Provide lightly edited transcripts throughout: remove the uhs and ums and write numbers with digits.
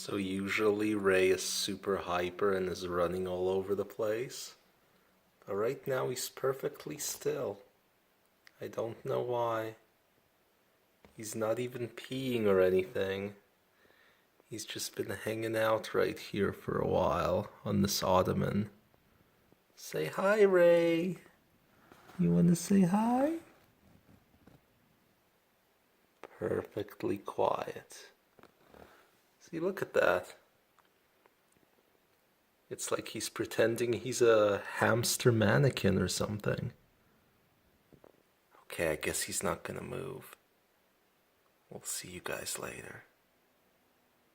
So usually Ray is super hyper and is running all over the place. But right now he's perfectly still. I don't know why. He's not even peeing or anything. He's just been hanging out right here for a while on this ottoman. Say hi, Ray. You want to say hi? Perfectly quiet. See, look at that. It's like he's pretending he's a hamster mannequin or something. Okay, I guess he's not gonna move. We'll see you guys later.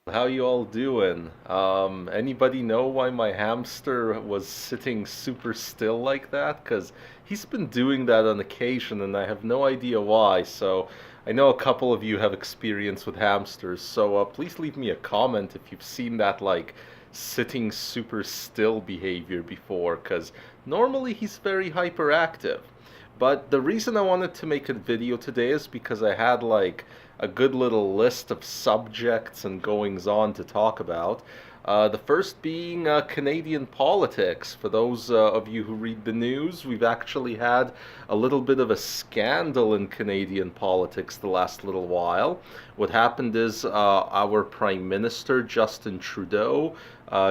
How you all doing? Anybody know why my hamster was sitting super still like that? 'Cause he's been doing that on occasion and I have no idea why. So I know a couple of you have experience with hamsters, so please leave me a comment if you've seen that like sitting super still behavior before, 'cause normally he's very hyperactive. But the reason I wanted to make a video today is because I had like a good little list of subjects and goings on to talk about. The first being Canadian politics. For those of you who read the news, we've actually had a little bit of a scandal in Canadian politics the last little while. What happened is our Prime Minister, Justin Trudeau,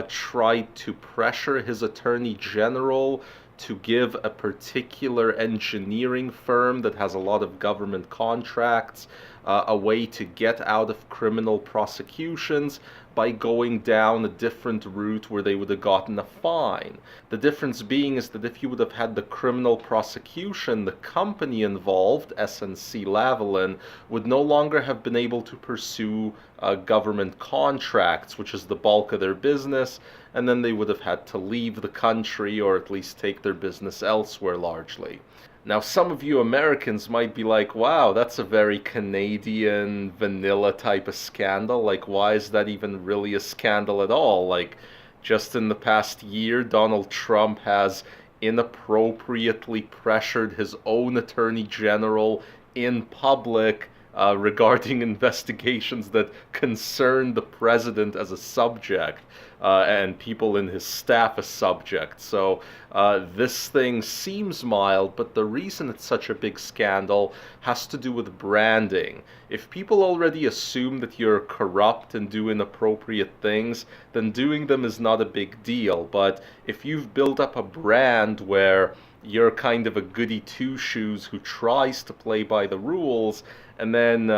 tried to pressure his Attorney General to give a particular engineering firm that has a lot of government contracts a way to get out of criminal prosecutions by going down a different route where they would have gotten a fine. The difference being is that if you would have had the criminal prosecution, the company involved, SNC Lavalin, would no longer have been able to pursue government contracts, which is the bulk of their business, and then they would have had to leave the country or at least take their business elsewhere largely. Now, some of you Americans might be like, wow, that's a very Canadian vanilla type of scandal. Like, why is that even really a scandal at all? Like, just in the past year, Donald Trump has inappropriately pressured his own attorney general in public regarding investigations that concern the president as a subject and people in his staff as subjects. So this thing seems mild, but the reason it's such a big scandal has to do with branding. If people already assume that you're corrupt and do inappropriate things, then doing them is not a big deal. But if you've built up a brand where you're kind of a goody two-shoes who tries to play by the rules, and then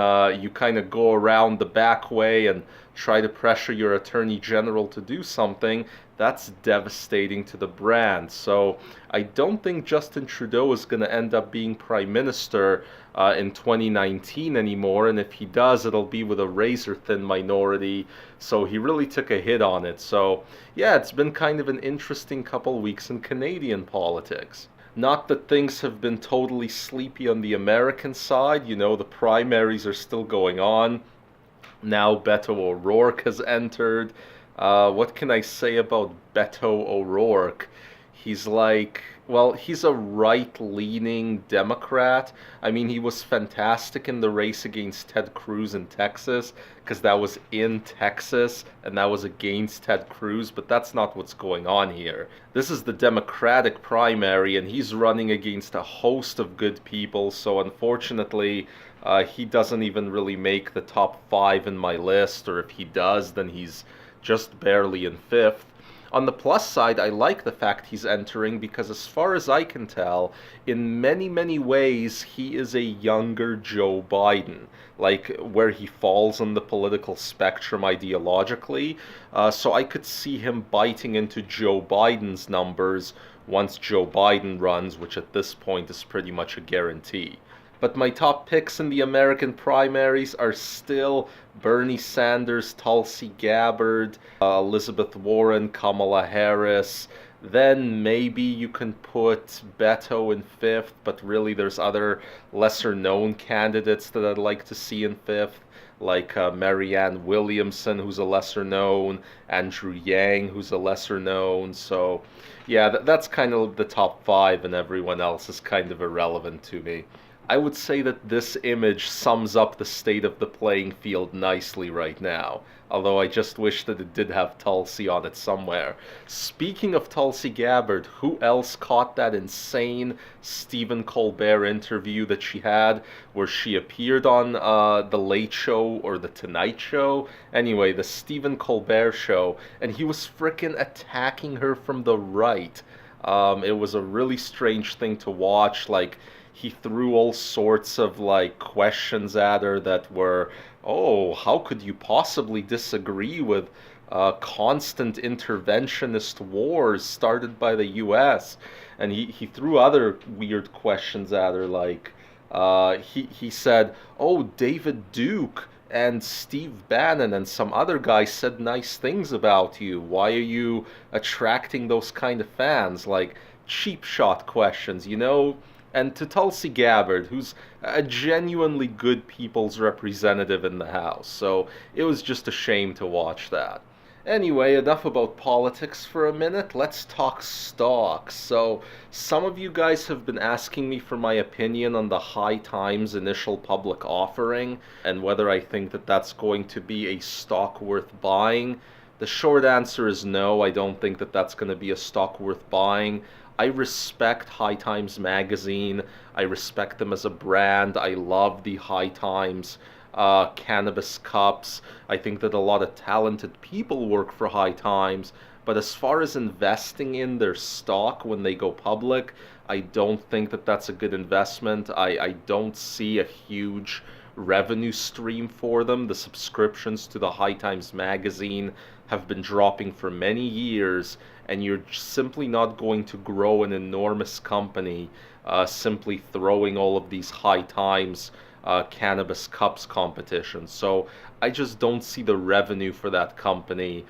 you kind of go around the back way and try to pressure your attorney general to do something, that's devastating to the brand. So I don't think Justin Trudeau is going to end up being prime minister in 2019 anymore, and if he does, it'll be with a razor-thin minority, so he really took a hit on it. So yeah, it's been kind of an interesting couple weeks in Canadian politics. Not that things have been totally sleepy on the American side, you know, the primaries are still going on. Now Beto O'Rourke has entered. What can I say about Beto O'Rourke? He's like, well, he's a right-leaning Democrat. I mean, he was fantastic in the race against Ted Cruz in Texas, because that was in Texas, and that was against Ted Cruz, but that's not what's going on here. This is the Democratic primary, and he's running against a host of good people, so unfortunately, he doesn't even really make the top 5 in my list, or if he does, then he's just barely in 5th. On the plus side, I like the fact he's entering because as far as I can tell, in many, many ways, he is a younger Joe Biden, like where he falls on the political spectrum ideologically. So I could see him biting into Joe Biden's numbers once Joe Biden runs, which at this point is pretty much a guarantee. But my top picks in the American primaries are still Bernie Sanders, Tulsi Gabbard, Elizabeth Warren, Kamala Harris. Then maybe you can put Beto in 5th, but really there's other lesser known candidates that I'd like to see in 5th, like Marianne Williamson, who's a lesser known, Andrew Yang, who's a lesser known. So yeah, that's kind of the top 5, and everyone else is kind of irrelevant to me. I would say that this image sums up the state of the playing field nicely right now. Although I just wish that it did have Tulsi on it somewhere. Speaking of Tulsi Gabbard, who else caught that insane Stephen Colbert interview that she had where she appeared on The Late Show or The Tonight Show? Anyway, the Stephen Colbert show, and he was frickin' attacking her from the right. It was a really strange thing to watch. Like, he threw all sorts of like questions at her that were, oh, how could you possibly disagree with constant interventionist wars started by the US? And he threw other weird questions at her, like he said, oh, David Duke and Steve Bannon and some other guy said nice things about you. Why are you attracting those kind of fans? Like, cheap shot questions, you know? And to Tulsi Gabbard, who's a genuinely good people's representative in the House. So it was just a shame to watch that. Anyway, enough about politics for a minute. Let's talk stocks. So, some of you guys have been asking me for my opinion on the High Times initial public offering and whether I think that that's going to be a stock worth buying. The short answer is no. I don't think that that's going to be a stock worth buying. I respect High Times magazine. I respect them as a brand. I love the High Times cannabis cups. I think that a lot of talented people work for High Times. But as far as investing in their stock when they go public, I don't think that that's a good investment. I don't see a huge revenue stream for them. The subscriptions to the High Times magazine have been dropping for many years, and you're simply not going to grow an enormous company simply throwing all of these High Times cannabis cups competitions. So I just don't see the revenue for that company.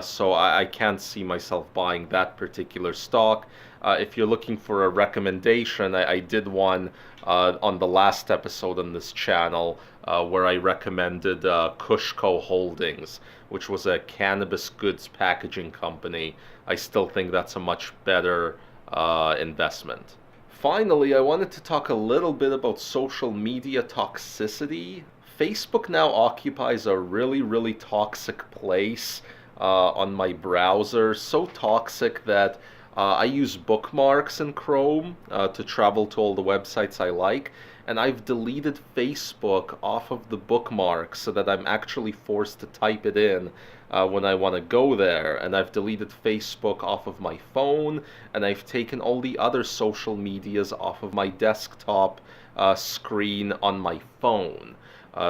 So I can't see myself buying that particular stock. If you're looking for a recommendation, I did one on the last episode on this channel where I recommended Kushco Holdings, which was a cannabis goods packaging company. I still think that's a much better investment. Finally, I wanted to talk a little bit about social media toxicity. Facebook now occupies a really, really toxic place on my browser. So toxic that I use bookmarks in Chrome to travel to all the websites I like. And I've deleted Facebook off of the bookmarks so that I'm actually forced to type it in when I want to go there. And I've deleted Facebook off of my phone, and I've taken all the other social medias off of my desktop screen on my phone.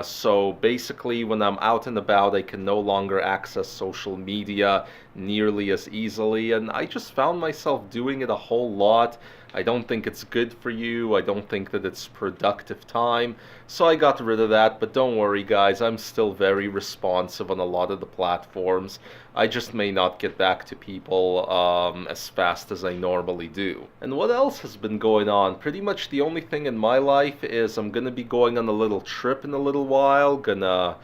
So basically, when I'm out and about, I can no longer access social media nearly as easily, and I just found myself doing it a whole lot. I don't think it's good for you. I don't think that it's productive time. So I got rid of that, but don't worry guys, I'm still very responsive on a lot of the platforms. I just may not get back to people as fast as I normally do. And what else has been going on? Pretty much the only thing in my life is I'm gonna be going on a little trip in a little while. Gonna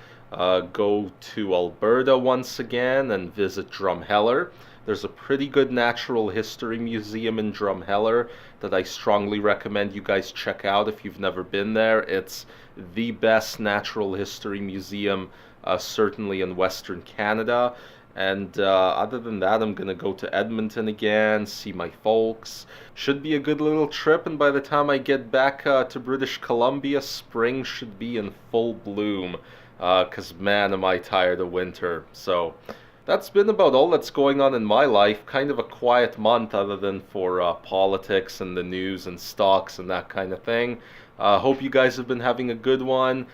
go to Alberta once again and visit Drumheller. There's a pretty good natural history museum in Drumheller that I strongly recommend you guys check out if you've never been there. It's the best natural history museum, certainly in Western Canada. And other than that, I'm gonna go to Edmonton again, see my folks. Should be a good little trip, and by the time I get back to British Columbia, spring should be in full bloom. 'Cause man, am I tired of winter. So that's been about all that's going on in my life. Kind of a quiet month other than for politics and the news and stocks and that kind of thing. Hope you guys have been having a good one.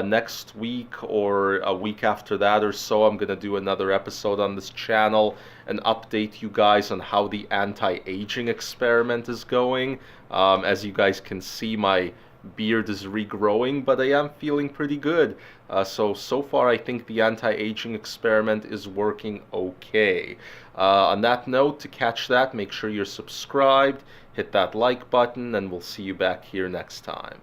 Next week or a week after that or so, I'm going to do another episode on this channel and update you guys on how the anti-aging experiment is going. As you guys can see, my beard is regrowing, but I am feeling pretty good. So far I think the anti-aging experiment is working okay. On that note, to catch that, make sure you're subscribed, hit that like button, and we'll see you back here next time.